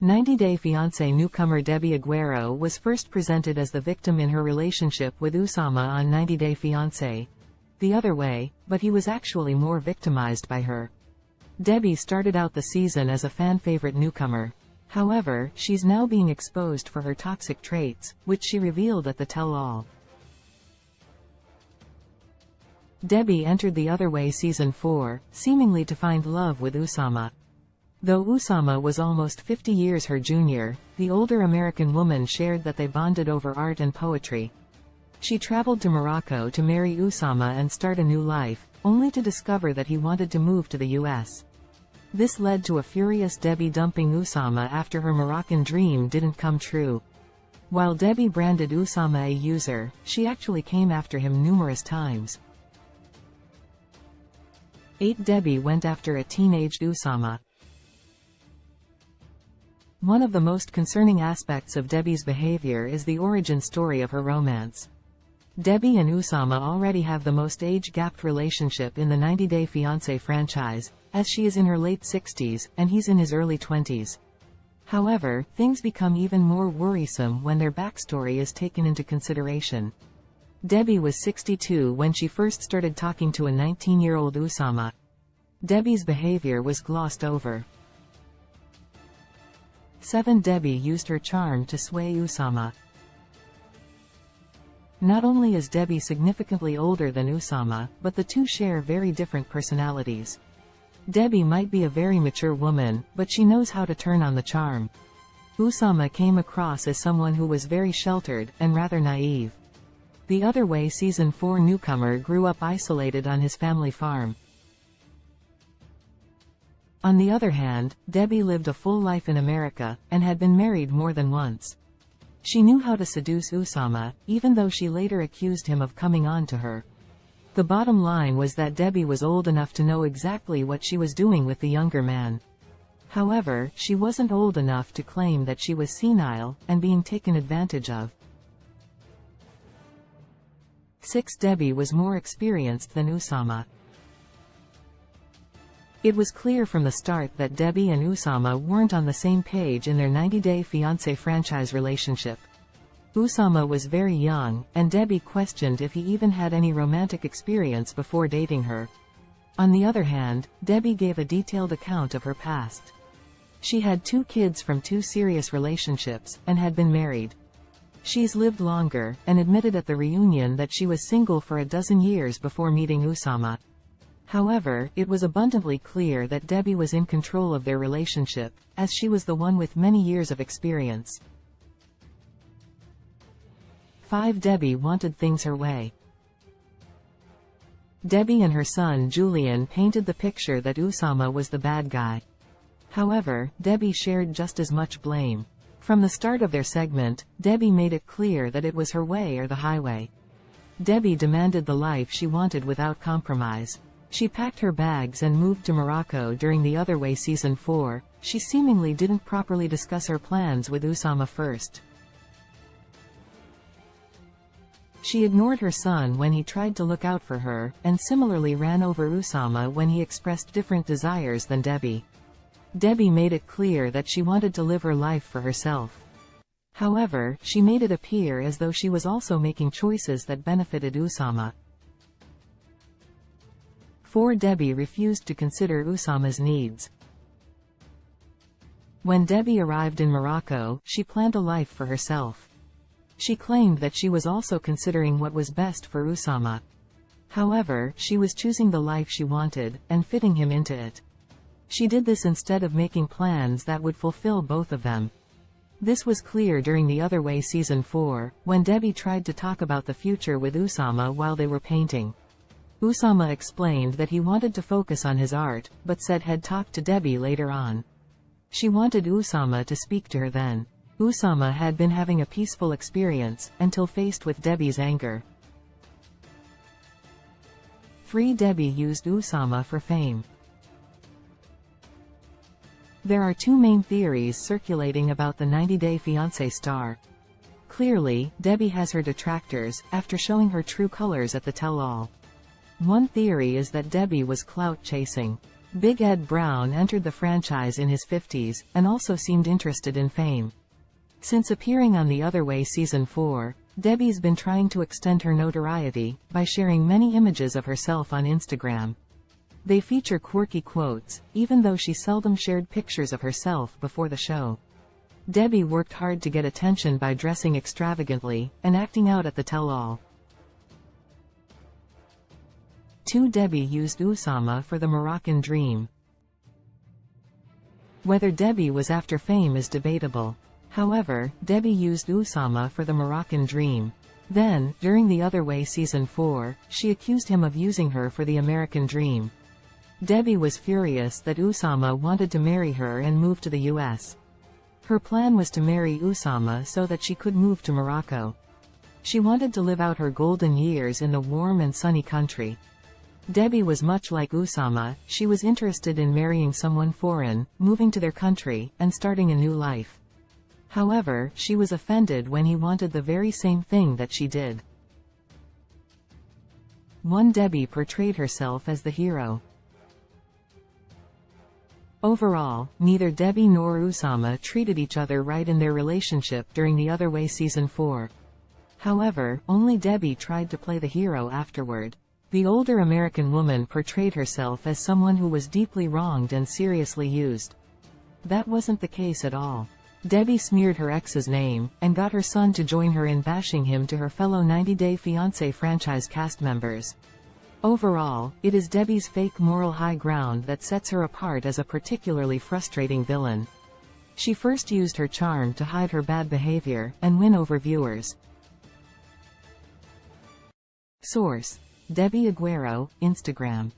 90-Day Fiancé newcomer Debbie Aguero was first presented as the victim in her relationship with Oussama on 90-Day Fiancé. The other way, but he was actually more victimized by her. Debbie started out the season as a fan-favorite newcomer. However, she's now being exposed for her toxic traits, which she revealed at the tell-all. Debbie entered The Other Way Season 4, seemingly to find love with Oussama. Though Oussama was almost 50 years her junior, the older American woman shared that they bonded over art and poetry. She traveled to Morocco to marry Oussama and start a new life, only to discover that he wanted to move to the US. This led to a furious Debbie dumping Oussama after her Moroccan dream didn't come true. While Debbie branded Oussama a user, she actually came after him numerous times. 8. Debbie went after a teenaged Oussama. One of the most concerning aspects of Debbie's behavior is the origin story of her romance. Debbie and Oussama already have the most age-gapped relationship in the 90-Day Fiancé franchise, as she is in her late 60s, and he's in his early 20s. However, things become even more worrisome when their backstory is taken into consideration. Debbie was 62 when she first started talking to a 19-year-old Oussama. Debbie's behavior was glossed over. 7. Debbie used her charm to sway Oussama. Not only is Debbie significantly older than Oussama, but the two share very different personalities. Debbie might be a very mature woman, but she knows how to turn on the charm. Oussama came across as someone who was very sheltered, and rather naive. The Other Way Season 4 newcomer grew up isolated on his family farm. On the other hand, Debbie lived a full life in America, and had been married more than once. She knew how to seduce Oussama, even though she later accused him of coming on to her. The bottom line was that Debbie was old enough to know exactly what she was doing with the younger man. However, she wasn't old enough to claim that she was senile, and being taken advantage of. 6. Debbie was more experienced than Oussama. It was clear from the start that Debbie and Oussama weren't on the same page in their 90-Day Fiancé franchise relationship. Oussama was very young, and Debbie questioned if he even had any romantic experience before dating her. On the other hand, Debbie gave a detailed account of her past. She had 2 kids from 2 serious relationships, and had been married. She's lived longer, and admitted at the reunion that she was single for a dozen years before meeting Oussama. However, it was abundantly clear that Debbie was in control of their relationship, as she was the one with many years of experience. 5. Debbie wanted things her way. Debbie and her son Julian painted the picture that Oussama was the bad guy. However, Debbie shared just as much blame. From the start of their segment, Debbie made it clear that it was her way or the highway. Debbie demanded the life she wanted without compromise. She packed her bags and moved to Morocco during The Other Way Season 4. She seemingly didn't properly discuss her plans with Oussama first. She ignored her son when he tried to look out for her, and similarly ran over Oussama when he expressed different desires than Debbie. Debbie made it clear that she wanted to live her life for herself. However, she made it appear as though she was also making choices that benefited Oussama. 4. Debbie refused to consider Oussama's needs. When Debbie arrived in Morocco, she planned a life for herself. She claimed that she was also considering what was best for Oussama. However, she was choosing the life she wanted, and fitting him into it. She did this instead of making plans that would fulfill both of them. This was clear during The Other Way Season 4, when Debbie tried to talk about the future with Oussama while they were painting. Oussama explained that he wanted to focus on his art, but said he'd talk to Debbie later on. She wanted Oussama to speak to her then. Oussama had been having a peaceful experience, until faced with Debbie's anger. 3. Debbie used Oussama for fame. There are 2 main theories circulating about the 90-Day Fiancé star. Clearly, Debbie has her detractors, after showing her true colors at the tell-all. One theory is that Debbie was clout chasing. Big Ed Brown entered the franchise in his 50s, and also seemed interested in fame. Since appearing on The Other Way Season 4, Debbie's been trying to extend her notoriety, by sharing many images of herself on Instagram. They feature quirky quotes, even though she seldom shared pictures of herself before the show. Debbie worked hard to get attention by dressing extravagantly, and acting out at the tell-all. 2. Debbie used Oussama for the Moroccan dream. Whether Debbie was after fame is debatable. However, Debbie used Oussama for the Moroccan dream. Then, during The Other Way Season 4, she accused him of using her for the American dream. Debbie was furious that Oussama wanted to marry her and move to the US. Her plan was to marry Oussama so that she could move to Morocco. She wanted to live out her golden years in the warm and sunny country. Debbie was much like Oussama. She was interested in marrying someone foreign, moving to their country, and starting a new life. However, she was offended when he wanted the very same thing that she did. 1. Debbie portrayed herself as the hero. Overall, neither Debbie nor Oussama treated each other right in their relationship during The Other Way Season 4. However, only Debbie tried to play the hero afterward. The older American woman portrayed herself as someone who was deeply wronged and seriously used. That wasn't the case at all. Debbie smeared her ex's name, and got her son to join her in bashing him to her fellow 90 Day Fiancé franchise cast members. Overall, it is Debbie's fake moral high ground that sets her apart as a particularly frustrating villain. She first used her charm to hide her bad behavior, and win over viewers. Source: Debbie Aguero, Instagram.